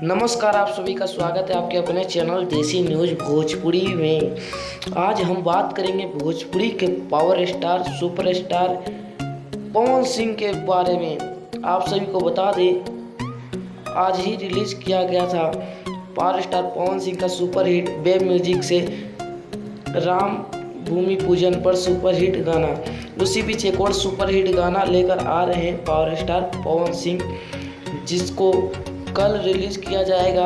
नमस्कार, आप सभी का स्वागत है आपके अपने चैनल देसी न्यूज़ भोजपुरी में। आज हम बात करेंगे भोजपुरी के power star superstar Pawan Singh के बारे में। आप सभी को बता दें, आज ही रिलीज किया गया था पावर स्टार पवन सिंह का सुपरहिट वेब म्यूजिक से राम भूमि पूजन पर सुपरहिट गाना। उसी बीच एक और सुपरहिट गाना लेकर आ रहे हैं पावर स्टार पवन सिंह, जिसको कल रिलीज़ किया जाएगा।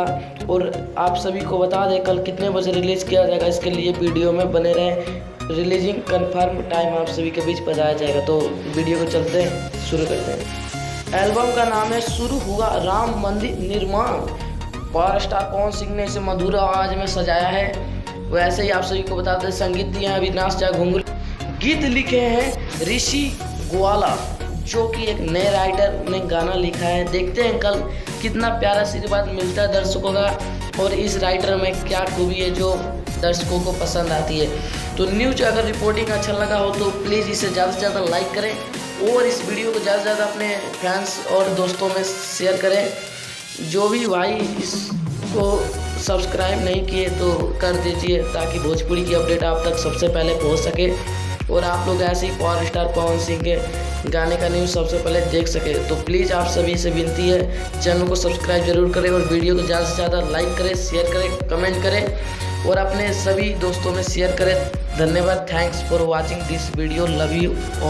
और आप सभी को बता दें कल कितने बजे रिलीज़ किया जाएगा, इसके लिए वीडियो में बने रहें। रिलीजिंग कंफर्म टाइम आप सभी के बीच बताया जाएगा। तो वीडियो को चलते हैं, शुरू करते हैं। एल्बम का नाम है शुरू हुआ राम मंदिर निर्माण। पावर स्टार पवन सिंह ने इसे मधुर आवाज़ में सजाया है। वैसे ही आप सभी को बता दें, संगीत दिए हैं अविनाश झा घुंगरू, गीत लिखे हैं ऋषि ग्वाला, जो कि एक नए राइटर ने गाना लिखा है। देखते हैं कल कितना प्यारा आशीर्वाद मिलता है दर्शकों का, और इस राइटर में क्या खूबी है जो दर्शकों को पसंद आती है। तो न्यूज अगर रिपोर्टिंग अच्छा लगा हो तो प्लीज़ इसे ज़्यादा से ज़्यादा लाइक करें और इस वीडियो को ज़्यादा से ज़्यादा अपने फैंस और दोस्तों में शेयर करें। जो भी भाई इसको सब्सक्राइब नहीं किए तो कर दीजिए, ताकि भोजपुरी की अपडेट आप तक सबसे पहले पहुँच सके और आप लोग ऐसे ही पावर स्टार पवन सिंह के गाने का न्यूज़ सबसे पहले देख सके। तो प्लीज़ आप सभी से विनती है, चैनल को सब्सक्राइब जरूर करें और वीडियो को ज़्यादा से ज़्यादा लाइक करें, शेयर करें, कमेंट करें और अपने सभी दोस्तों में शेयर करें। धन्यवाद। Thanks for watching this video. Love you all.